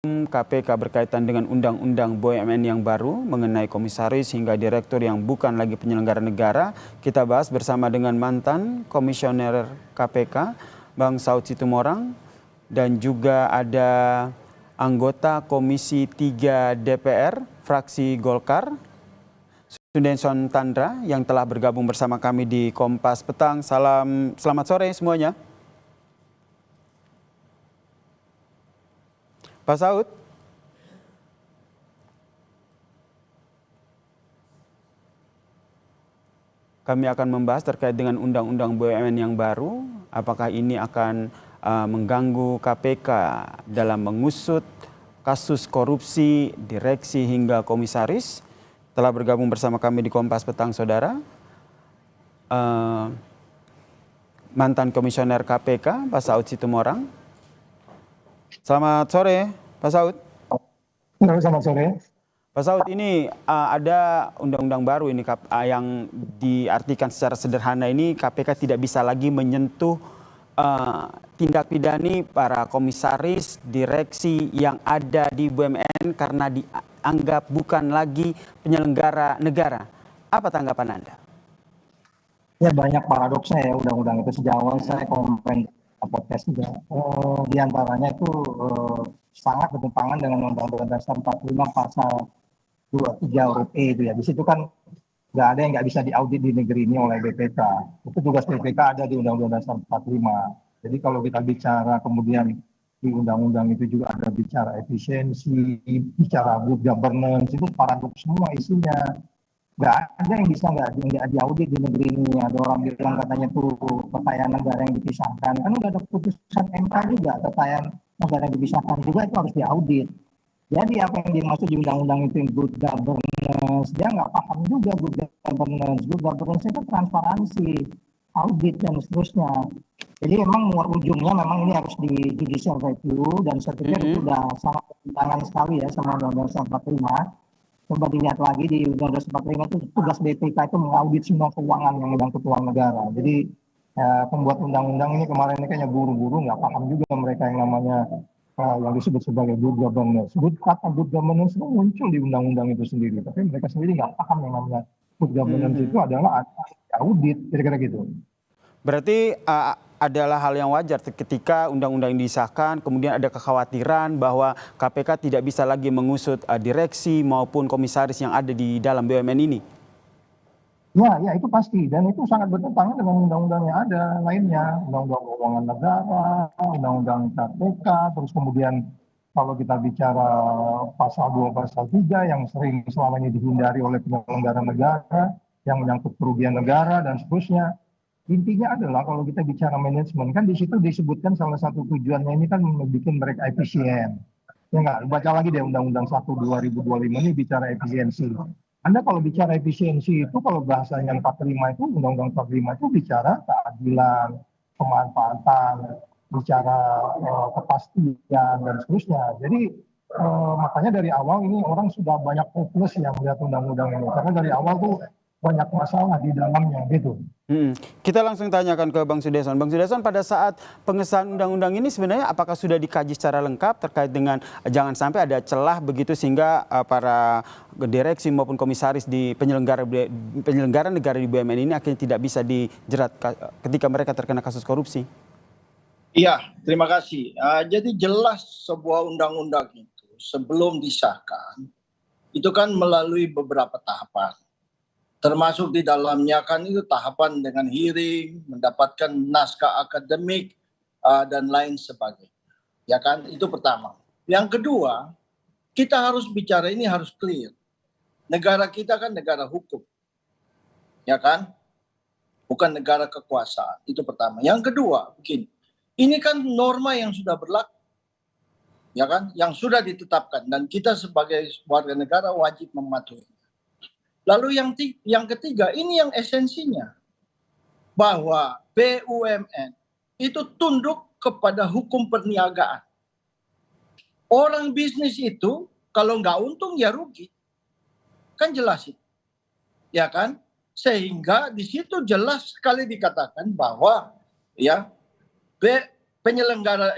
KPK berkaitan dengan Undang-Undang BUMN yang baru mengenai komisaris hingga direktur yang bukan lagi penyelenggara negara. Kita bahas bersama dengan mantan komisioner KPK, Bang Saud Situmorang, dan juga ada anggota Komisi 3 DPR, fraksi Golkar, Sundeson Tandra, yang telah bergabung bersama kami di Kompas Petang. Selamat sore semuanya. Pak Saud. Kami akan membahas terkait dengan Undang-Undang BUMN yang baru. Apakah ini akan mengganggu KPK dalam mengusut kasus korupsi, direksi hingga komisaris? Telah bergabung bersama kami di Kompas Petang, saudara. Mantan komisioner KPK, Pak Saud Situmorang. Selamat sore, Pak Saud. Selamat sore. Pak Saud, ini ada undang-undang baru ini yang diartikan secara sederhana ini KPK tidak bisa lagi menyentuh tindak pidana para komisaris, direksi yang ada di BUMN karena dianggap bukan lagi penyelenggara negara. Apa tanggapan Anda? Ya, banyak paradoksnya ya undang-undang itu. Sejak awal saya komen podcast juga. Di antaranya itu sangat bertentangan dengan Undang-Undang Dasar 45 pasal 23 huruf E itu ya. Di situ kan nggak ada yang nggak bisa diaudit di negeri ini oleh BPK. Itu tugas BPK ada di Undang-Undang Dasar 45. Jadi kalau kita bicara kemudian di undang-undang itu juga ada bicara efisiensi, bicara good governance, itu paradoks semua isinya. Nggak ada yang bisa nggak diaudit di negeri ini. Ada orang bilang katanya tuh kekayaan negara yang dipisahkan. Kan udah ada putusan MK juga, kekayaan negara yang dipisahkan juga itu harus diaudit. Jadi apa yang dimaksud di undang-undang itu good governance, dia nggak paham juga good governance. Good governance itu transparansi, audit dan seterusnya. Jadi memang ujungnya memang ini harus di judicial review, dan saya pikir itu sudah sangat bertentangan sekali ya sama Undang-Undang 45. Coba dilihat lagi di Undang-Undang 45 itu tugas BPK itu mengaudit semua keuangan yang menyangkut keuangan negara. Jadi pembuat undang-undang ini kemarin ini kayaknya buru-buru, nggak paham juga mereka yang namanya yang disebut sebagai good governance. Kata good governance itu muncul di undang-undang itu sendiri, tapi mereka sendiri nggak paham yang namanya good governance itu adalah audit, kira-kira gitu. Berarti adalah hal yang wajar ketika undang-undang ini disahkan, kemudian ada kekhawatiran bahwa KPK tidak bisa lagi mengusut direksi maupun komisaris yang ada di dalam BUMN ini. Ya itu pasti, dan itu sangat bertentangan dengan undang-undang yang ada lainnya, Undang-Undang Keuangan Negara, Undang-Undang KPK, terus kemudian kalau kita bicara pasal 2, pasal 3 yang sering selama ini dihindari oleh penyelenggara negara, yang menyangkut kerugian negara dan seterusnya. Intinya adalah kalau kita bicara manajemen, kan di situ disebutkan salah satu tujuannya ini kan membuat mereka efisien. Ya nggak, baca lagi deh Undang-Undang 1 2025 ini bicara efisiensi. Anda kalau bicara efisiensi itu, kalau bahasanya 45 itu, Undang-Undang 45 itu bicara keadilan, kemanfaatan, bicara kepastian dan seterusnya. Jadi makanya dari awal ini orang sudah banyak hopeless yang melihat undang-undang ini, karena dari awal tuh banyak masalah di dalamnya gitu. Kita langsung tanyakan ke Bang Sundeson. Bang Sundeson, pada saat pengesahan undang-undang ini sebenarnya apakah sudah dikaji secara lengkap terkait dengan jangan sampai ada celah begitu sehingga para direksi maupun komisaris di penyelenggara negara di BUMN ini akhirnya tidak bisa dijerat ketika mereka terkena kasus korupsi? Iya, terima kasih. Jadi jelas sebuah undang-undang itu sebelum disahkan itu kan melalui beberapa tahapan. Termasuk di dalamnya kan itu tahapan dengan hearing, mendapatkan naskah akademik, dan lain sebagainya. Ya kan, itu pertama. Yang kedua, kita harus bicara ini harus clear. Negara kita kan negara hukum. Ya kan? Bukan negara kekuasaan. Itu pertama. Yang kedua, begini. Ini kan norma yang sudah berlaku. Ya kan? Yang sudah ditetapkan. Dan kita sebagai warga negara wajib mematuhi. Lalu yang ketiga, ini yang esensinya, bahwa BUMN itu tunduk kepada hukum perniagaan. Orang bisnis itu kalau nggak untung ya rugi, kan jelas itu, ya kan? Sehingga di situ jelas sekali dikatakan bahwa ya penyelenggara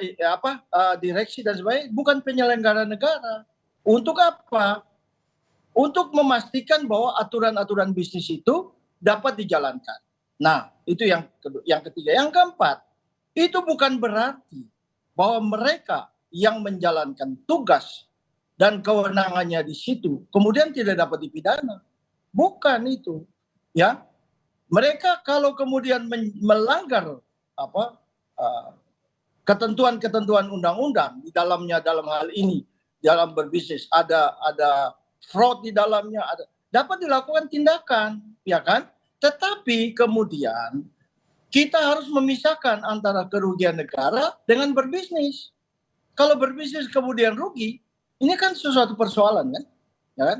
direksi dan sebagainya, bukan penyelenggara negara. Untuk apa? Untuk memastikan bahwa aturan-aturan bisnis itu dapat dijalankan. Nah, itu yang ketiga. Yang keempat, itu bukan berarti bahwa mereka yang menjalankan tugas dan kewenangannya di situ kemudian tidak dapat dipidana. Bukan itu. Ya. Mereka kalau kemudian melanggar ketentuan-ketentuan undang-undang di dalamnya, dalam hal ini dalam berbisnis ada fraud di dalamnya, dapat dilakukan tindakan, ya kan? Tetapi kemudian kita harus memisahkan antara kerugian negara dengan berbisnis. Kalau berbisnis kemudian rugi, ini kan sesuatu persoalan kan, ya kan?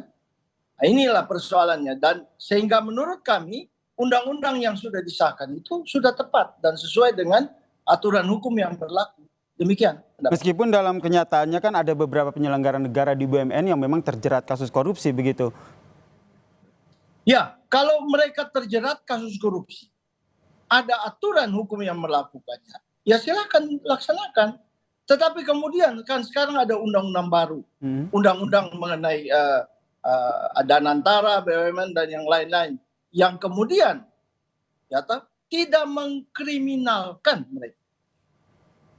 Nah, inilah persoalannya, dan sehingga menurut kami undang-undang yang sudah disahkan itu sudah tepat dan sesuai dengan aturan hukum yang berlaku. Demikian. Meskipun dalam kenyataannya kan ada beberapa penyelenggara negara di BUMN yang memang terjerat kasus korupsi begitu. Ya, kalau mereka terjerat kasus korupsi, ada aturan hukum yang melakukannya, ya silakan laksanakan. Tetapi kemudian kan sekarang ada undang-undang baru, undang-undang mengenai Danantara, BUMN dan yang lain-lain, yang kemudian tidak mengkriminalkan mereka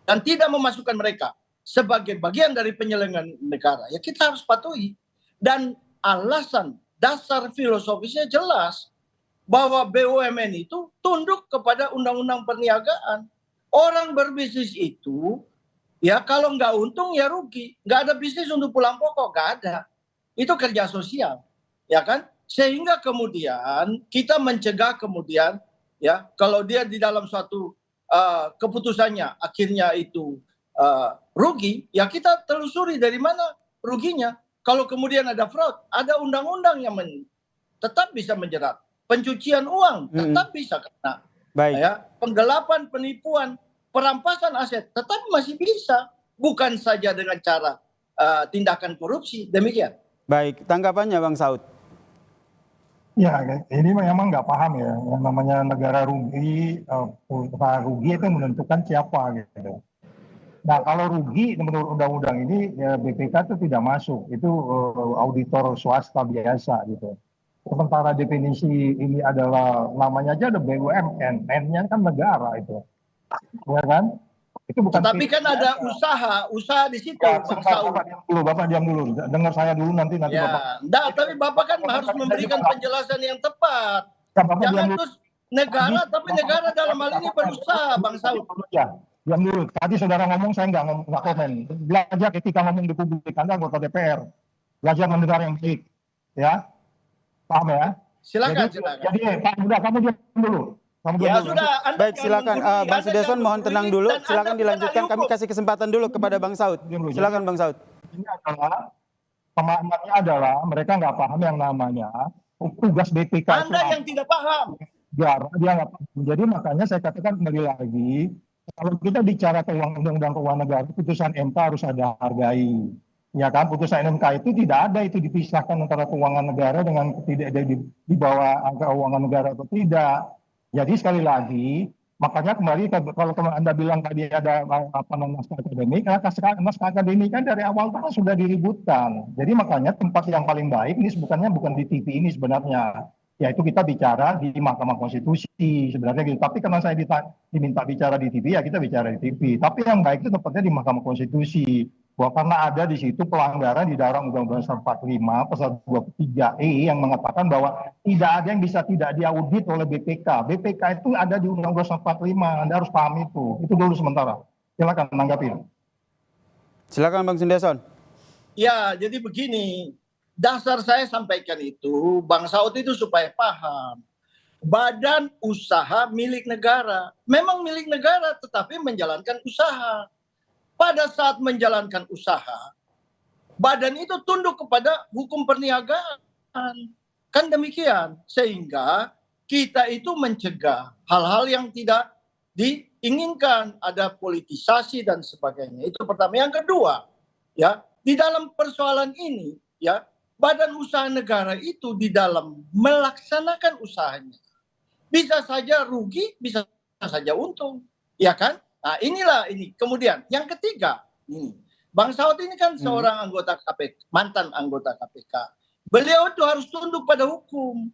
dan tidak memasukkan mereka sebagai bagian dari penyelenggara negara. Ya kita harus patuhi. Dan alasan dasar filosofisnya jelas bahwa BUMN itu tunduk kepada undang-undang perniagaan. Orang berbisnis itu ya kalau nggak untung ya rugi. Nggak ada bisnis untuk pulang pokok, nggak ada. Itu kerja sosial, ya kan? Sehingga kemudian kita mencegah kemudian ya kalau dia di dalam suatu keputusannya akhirnya itu rugi, ya kita telusuri dari mana ruginya. Kalau kemudian ada fraud, ada undang-undang yang tetap bisa menjerat. Pencucian uang tetap bisa kena. Baik. Ya, penggelapan, penipuan, perampasan aset tetap masih bisa, bukan saja dengan cara tindakan korupsi. Demikian. Baik, tanggapannya Bang Saud. Ya, ini memang nggak paham ya, yang namanya negara rugi, usaha rugi itu menentukan siapa gitu. Nah, kalau rugi menurut undang-undang ini, ya BPK itu tidak masuk, itu auditor swasta biasa gitu. Sementara definisi ini adalah, namanya aja ada BUMN, N-nya kan negara itu, ya kan? Itu bukan. Tapi kan ada usaha di situ. Ya, Bapak diam dulu, dengar saya dulu nanti ya, Bapak. Enggak, tapi Bapak kan harus memberikan penjelasan yang tepat. Ya, jangan terus negara, tapi negara dalam hal ini berusaha, Bang Saud. Ya, diam dulu. Tadi saudara ngomong, saya nggak komen. Belajar ketika ngomong di publik, Anda anggota DPR. Belajar mendengar yang baik, ya, paham ya? Silakan. Jadi Pak, udah kamu diam dulu. Sudah. Baik, silakan Bang Sudeson, mohon tenang dulu. Silakan dilanjutkan. Kami kasih kesempatan dulu kepada Bang Saud. Silakan Bang Saud. Ini adalah pemahamannya adalah mereka nggak paham yang namanya tugas BPK. Anda yang tidak paham. Dia nggak paham. Jadi makanya saya katakan kembali lagi, kalau kita bicara undang-undang keuangan negara, putusan MK harus ada hargai. Ya kan, putusan MK itu tidak ada itu dipisahkan antara keuangan negara dengan tidak ada di bawah angka keuangan negara atau tidak. Jadi sekali lagi, makanya kembali kalau Anda bilang tadi ada naskah akademik, naskah akademik kan dari awal kan sudah diributkan. Jadi makanya tempat yang paling baik ini sebenarnya bukan di TV ini sebenarnya, yaitu kita bicara di Mahkamah Konstitusi sebenarnya gitu. Tapi karena saya diminta bicara di TV, ya kita bicara di TV. Tapi yang baik itu tempatnya di Mahkamah Konstitusi. Bahwa karena ada di situ pelanggaran di dalam Undang-Undang 45 pasal 23E yang mengatakan bahwa tidak ada yang bisa tidak diaudit oleh BPK. BPK itu ada di Undang-Undang 45, Anda harus paham itu. Itu dulu sementara. Silakan menanggapi. Silakan Bang Sudeson. Ya, jadi begini. Dasar saya sampaikan itu, Bang Saud itu supaya paham. Badan usaha milik negara. Memang milik negara, tetapi menjalankan usaha. Pada saat menjalankan usaha, badan itu tunduk kepada hukum perniagaan. Kan demikian. Sehingga kita itu mencegah hal-hal yang tidak diinginkan. Ada politisasi dan sebagainya. Itu pertama. Yang kedua, ya, di dalam persoalan ini, ya, badan usaha negara itu di dalam melaksanakan usahanya bisa saja rugi, bisa saja untung, ya kan? Nah, inilah ini. Kemudian yang ketiga, ini Bang Saud ini kan seorang anggota KPK, mantan anggota KPK. Beliau itu harus tunduk pada hukum.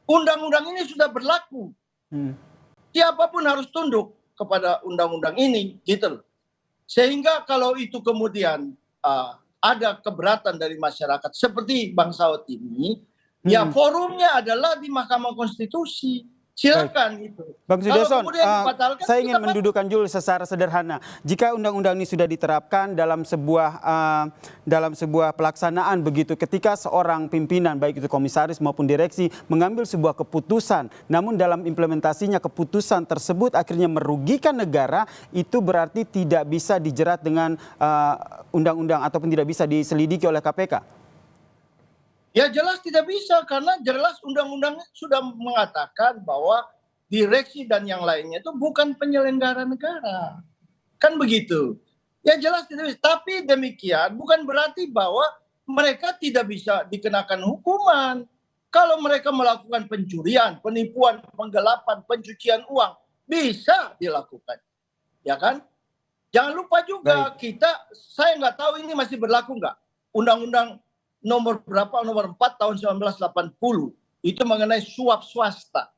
Undang-undang ini sudah berlaku. Siapapun harus tunduk kepada undang-undang ini, gitu loh. Sehingga kalau itu kemudian ada keberatan dari masyarakat seperti Bang Saud ini, ya forumnya adalah di Mahkamah Konstitusi. Silakan itu. Bang Sudison, saya ingin kita mendudukan dulu secara sederhana. Jika undang-undang ini sudah diterapkan dalam sebuah pelaksanaan begitu, ketika seorang pimpinan baik itu komisaris maupun direksi mengambil sebuah keputusan, namun dalam implementasinya keputusan tersebut akhirnya merugikan negara, itu berarti tidak bisa dijerat dengan undang-undang ataupun tidak bisa diselidiki oleh KPK. Ya jelas tidak bisa, karena jelas undang-undang sudah mengatakan bahwa direksi dan yang lainnya itu bukan penyelenggara negara. Kan begitu. Ya jelas tidak bisa. Tapi demikian bukan berarti bahwa mereka tidak bisa dikenakan hukuman. Kalau mereka melakukan pencurian, penipuan, penggelapan, pencucian uang, bisa dilakukan. Ya kan? Jangan lupa juga saya nggak tahu ini masih berlaku nggak. Undang-undang nomor 4 tahun 1980 itu mengenai suap swasta,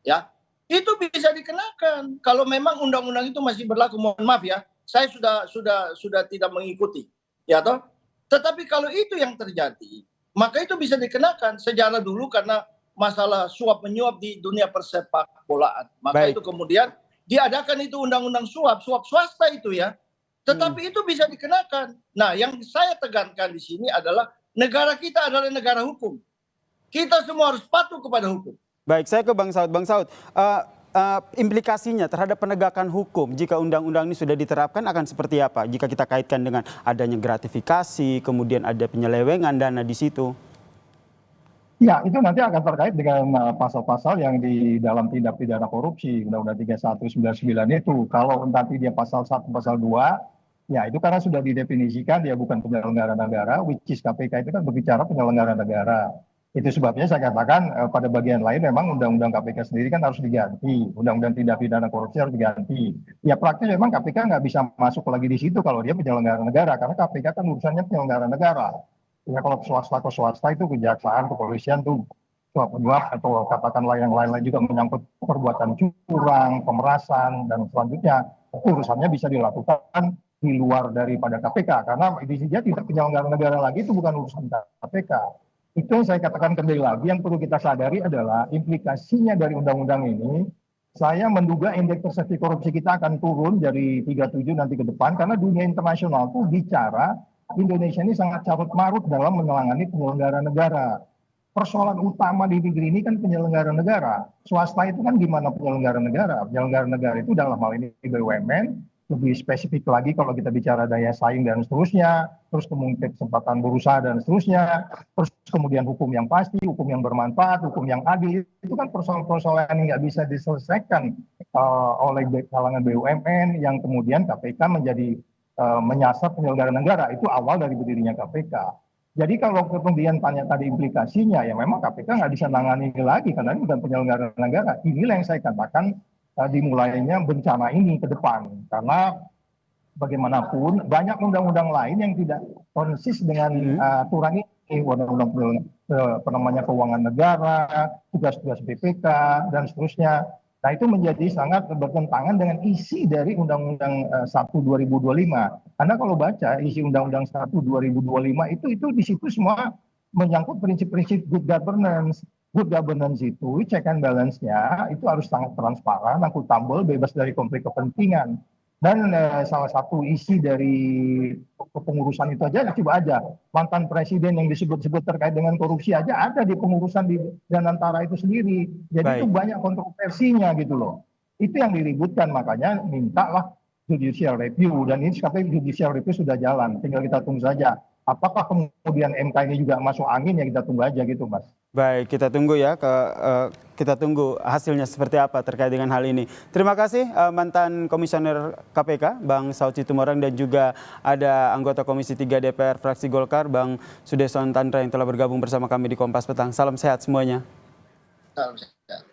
ya itu bisa dikenakan kalau memang undang-undang itu masih berlaku. Mohon maaf ya, saya sudah tidak mengikuti, ya toh. Tetapi kalau itu yang terjadi, maka itu bisa dikenakan. Sejarah dulu karena masalah suap menyuap di dunia persepak bolaan, maka itu kemudian diadakan itu undang-undang suap swasta itu ya. Tetapi itu bisa dikenakan. Nah, yang saya tekankan di sini adalah negara kita adalah negara hukum. Kita semua harus patuh kepada hukum. Baik, saya ke Bang Saud. Bang Saud, implikasinya terhadap penegakan hukum jika undang-undang ini sudah diterapkan akan seperti apa? Jika kita kaitkan dengan adanya gratifikasi, kemudian ada penyelewengan dana di situ. Ya, itu nanti akan terkait dengan pasal-pasal yang di dalam tindak pidana korupsi, Undang-Undang 3199 itu. Kalau nanti dia pasal 1, pasal 2, ya itu karena sudah didefinisikan dia bukan penyelenggara negara, which is KPK itu kan berbicara penyelenggara negara. Itu sebabnya saya katakan pada bagian lain memang Undang-Undang KPK sendiri kan harus diganti. Undang-Undang tindak pidana korupsi harus diganti. Ya praktis memang KPK nggak bisa masuk lagi di situ kalau dia penyelenggara negara. Karena KPK kan urusannya penyelenggara negara. Ya kalau swasta ke swasta itu kejaksaan, kepolisian tuh suap menyuap atau katakanlah yang lain-lain juga menyangkut perbuatan curang, pemerasan, dan selanjutnya. Itu urusannya bisa dilakukan di luar daripada KPK, karena dia tidak penyelenggara negara lagi, itu bukan urusan KPK. Itu yang saya katakan kembali lagi, yang perlu kita sadari adalah implikasinya dari undang-undang ini. Saya menduga indeks persepsi korupsi kita akan turun dari 37 nanti ke depan, karena dunia internasional tuh bicara Indonesia ini sangat carut marut dalam menangani penyelenggara negara. Persoalan utama di negeri ini kan penyelenggara negara. Swasta itu kan gimana penyelenggara negara? Penyelenggara negara itu dalam hal ini BUMN, lebih spesifik lagi kalau kita bicara daya saing dan seterusnya, terus kemudian kesempatan berusaha dan seterusnya, terus kemudian hukum yang pasti, hukum yang bermanfaat, hukum yang adil, itu kan persoalan-persoalan yang nggak bisa diselesaikan oleh kalangan BUMN yang kemudian KPK menjadi menyasar penyelenggara negara. Itu awal dari berdirinya KPK. Jadi kalau kemudian tanya tadi implikasinya, ya memang KPK nggak bisa nangani lagi karena ini bukan penyelenggara negara. Inilah yang saya katakan dimulainya bencana ini ke depan, karena bagaimanapun banyak undang-undang lain yang tidak konsis dengan aturan ini, undang-undang keuangan negara, tugas-tugas BPK dan seterusnya. Nah itu menjadi sangat bertentangan dengan isi dari Undang-Undang 1 2025. Karena kalau baca isi Undang-Undang 1 2025 itu di situ semua menyangkut prinsip-prinsip good governance. Good governance itu check and balance-nya itu harus sangat transparan, akuntabel, bebas dari konflik kepentingan. Dan salah satu isi dari kepengurusan itu aja, coba aja mantan presiden yang disebut-sebut terkait dengan korupsi aja ada di pengurusan di Danantara itu sendiri. Jadi itu banyak kontroversinya gitu loh. Itu yang diributkan, makanya mintalah judicial review, dan ini sekarang judicial review sudah jalan, tinggal kita tunggu saja. Apakah kemudian MK ini juga masuk angin, ya kita tunggu aja gitu Mas. Baik, kita tunggu ya, kita tunggu hasilnya seperti apa terkait dengan hal ini. Terima kasih mantan Komisioner KPK, Bang Saud Situmorang, dan juga ada anggota Komisi 3 DPR fraksi Golkar, Bang Sudison Tandra yang telah bergabung bersama kami di Kompas Petang. Salam sehat semuanya. Salam sehat.